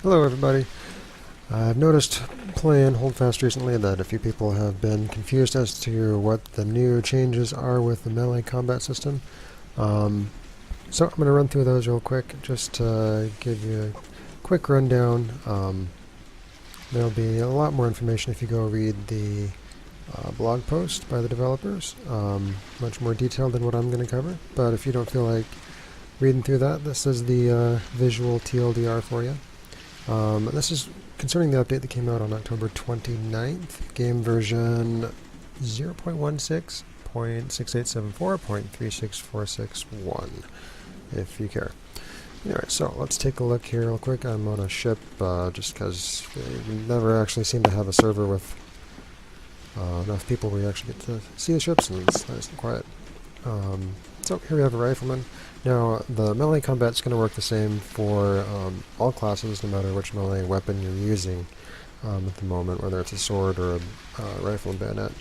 Hello everybody. I've noticed playing Holdfast recently that a few people have been confused as to what the new changes are with the melee combat system. So I'm going to run through those real quick, just to give you a quick rundown. There'll be a lot more information if you go read the blog post by the developers, much more detailed than what I'm going to cover, but if you don't feel like reading through that, this is the visual TLDR for you. This is concerning the update that came out on October 29th, game version 0.16.6874.36461, if you care. Anyway, so let's take a look here real quick. I'm on a ship just because we never actually seem to have a server with enough people where you actually get to see the ships, and it's nice and quiet. So here we have a rifleman. Now, the melee combat's going to work the same for all classes, no matter which melee weapon you're using at the moment, whether it's a sword or a rifle and bayonet.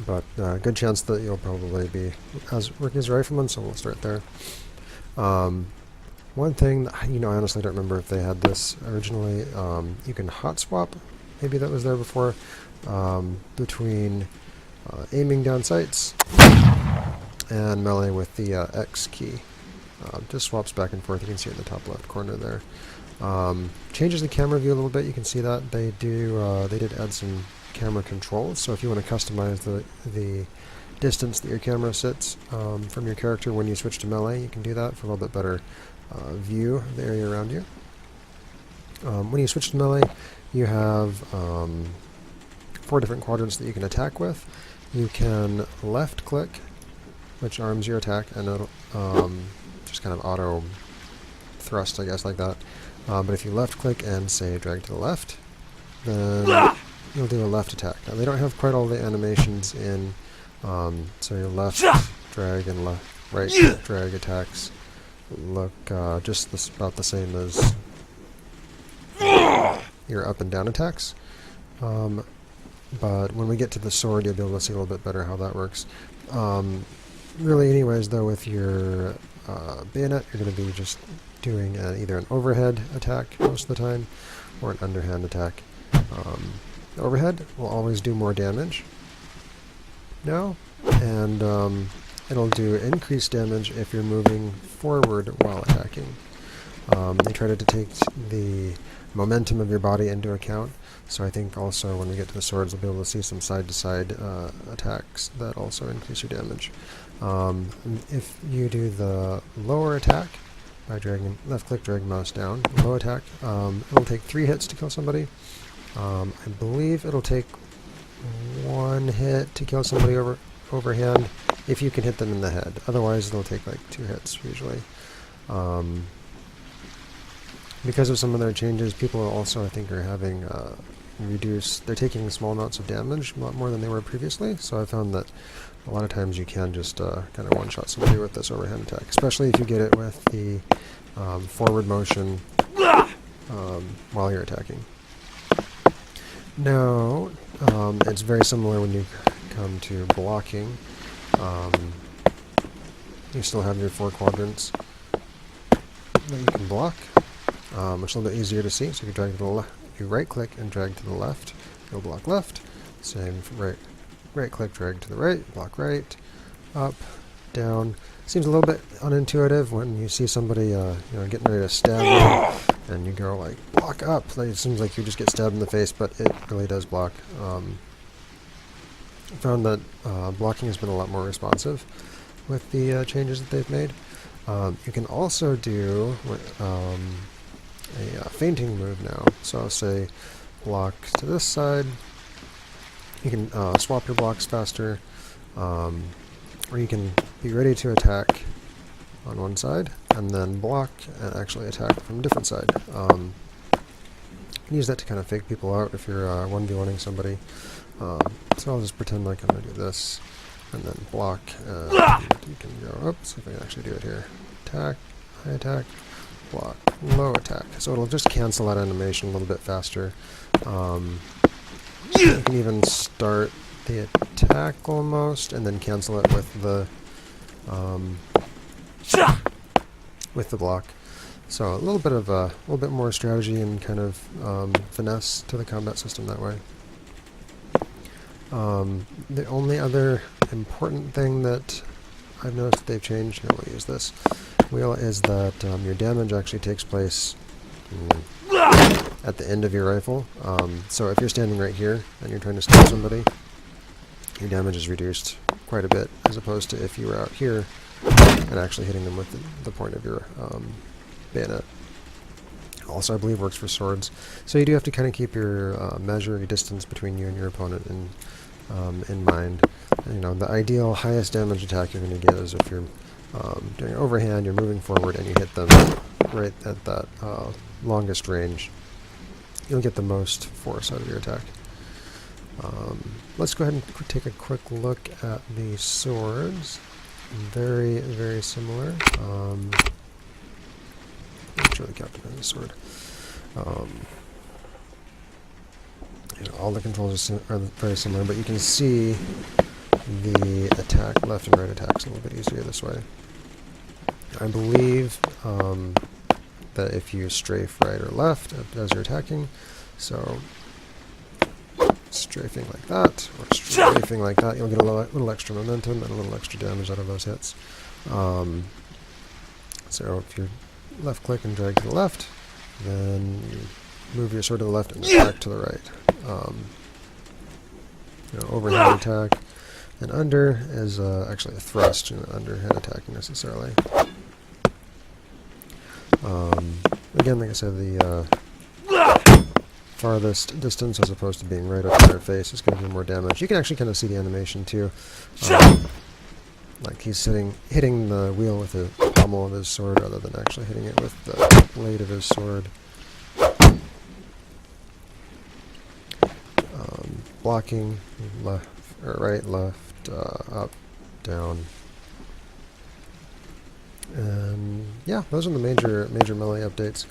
But good chance that you'll probably be working as a rifleman, so we'll start there. One thing, that, I honestly don't remember if they had this originally. You can hot swap, maybe that was there before, between aiming down sights and melee with the X key. Just swaps back and forth. You can see it in the top left corner there. Changes the camera view a little bit. You can see that they did add some camera controls. So if you want to customize the distance that your camera sits from your character when you switch to melee, you can do that for a little bit better view of the area around you. When you switch to melee, you have 4 different quadrants that you can attack with. You can left click, which arms your attack, and it'll just kind of auto thrust, I guess, like that. But if you left click and say drag to the left, then you'll do a left attack. Now they don't have quite all the animations in, so your left drag and right drag attacks look just about the same as your up and down attacks. But when we get to the sword, you'll be able to see a little bit better how that works. Really, anyways, though, with your bayonet, you're going to be just doing either an overhead attack most of the time, or an underhand attack. The overhead will always do more damage now, and it'll do increased damage if you're moving forward while attacking. They try to take the momentum of your body into account, so I think also when we get to the swords we'll be able to see some side-to-side attacks that also increase your damage. If you do the lower attack by dragging left-click, drag mouse down, low attack, it'll take 3 hits to kill somebody. I believe it'll take 1 hit to kill somebody overhand if you can hit them in the head. Otherwise, it'll take like 2 hits usually. Because of some of their changes, people also, I think, are having they're taking small amounts of damage, a lot more than they were previously, so I found that a lot of times you can just kind of one-shot somebody with this overhand attack, especially if you get it with the forward motion while you're attacking. Now, it's very similar when you come to blocking. You still have your 4 quadrants that you can block. Which is a little bit easier to see. So if you drag to the left, you right click and drag to the left, you'll block left. Same for right click, drag to the right, block right, up, down. Seems a little bit unintuitive when you see somebody getting ready to stab you, and you go like block up. It seems like you just get stabbed in the face, but it really does block. I found that blocking has been a lot more responsive with the changes that they've made. You can also do a feinting move now. So I'll say block to this side. You can swap your blocks faster, or you can be ready to attack on one side and then block and actually attack from a different side. You can use that to kind of fake people out if you're 1v1ing somebody. So I'll just pretend like I'm going to do this and then block. You can go, oops, see if I can actually do it here. Attack, high attack, block, low attack. So it'll just cancel that animation a little bit faster. You can even start the attack almost, and then cancel it with the block. So a little bit more strategy and kind of finesse to the combat system that way. The only other important thing that I've noticed that they've changed, and we'll use this wheel, is that your damage actually takes place at the end of your rifle. So if you're standing right here and you're trying to stab somebody, your damage is reduced quite a bit, as opposed to if you were out here and actually hitting them with the point of your bayonet. Also, I believe works for swords. So you do have to kind of keep your measure, your distance between you and your opponent in mind. You know, the ideal highest damage attack you're going to get is if you're doing overhand, you're moving forward, and you hit them right at that longest range. You'll get the most force out of your attack. Let's go ahead and take a quick look at the swords. Very, very similar. I'm sure the captain has a sword. You know, all the controls are very similar, but you can see the attack, left and right attacks, a little bit easier this way. I believe that if you strafe right or left as you're attacking, so strafing like that, or strafing like that, you'll get a little extra momentum and a little extra damage out of those hits. So if you left click and drag to the left, then you move your sword to the left and attack to the right. You know, overhand attack, and under is actually a thrust, and underhand attacking necessarily. Again, like I said, the farthest distance, as opposed to being right up in their face, is going to do more damage. You can actually kind of see the animation too. Like he's hitting the wheel with the pommel of his sword rather than actually hitting it with the blade of his sword. Blocking, left or right, left, up, down. And yeah, those are the major melee updates.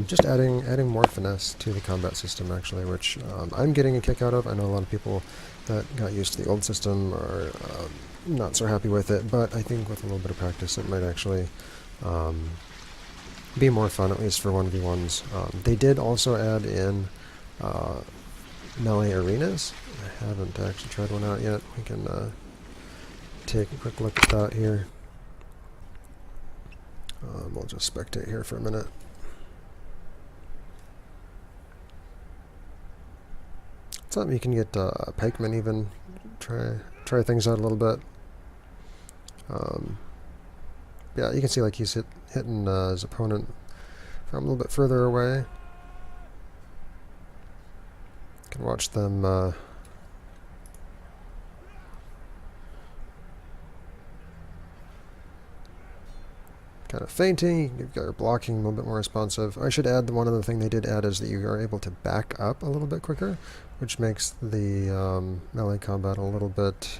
Just adding more finesse to the combat system, actually, which I'm getting a kick out of. I know a lot of people that got used to the old system are not so happy with it, but I think with a little bit of practice it might actually be more fun, at least for 1v1s. They did also add in melee arenas. I haven't actually tried one out yet. We can take a quick look at that here. We'll just spectate here for a minute. Something you can get pikemen even try things out a little bit. Yeah, you can see like he's hitting his opponent from a little bit further away. You can watch them kind of feinting. You've got your blocking a little bit more responsive. I should add, one other thing they did add is that you are able to back up a little bit quicker, which makes the melee combat a little bit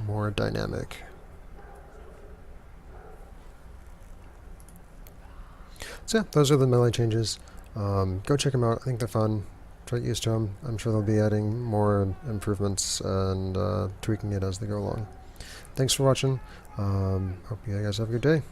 more dynamic. So yeah, those are the melee changes. Go check them out. I think they're fun. Try to get used to them. I'm sure they'll be adding more improvements and tweaking it as they go along. Thanks for watching. Hope you guys have a good day.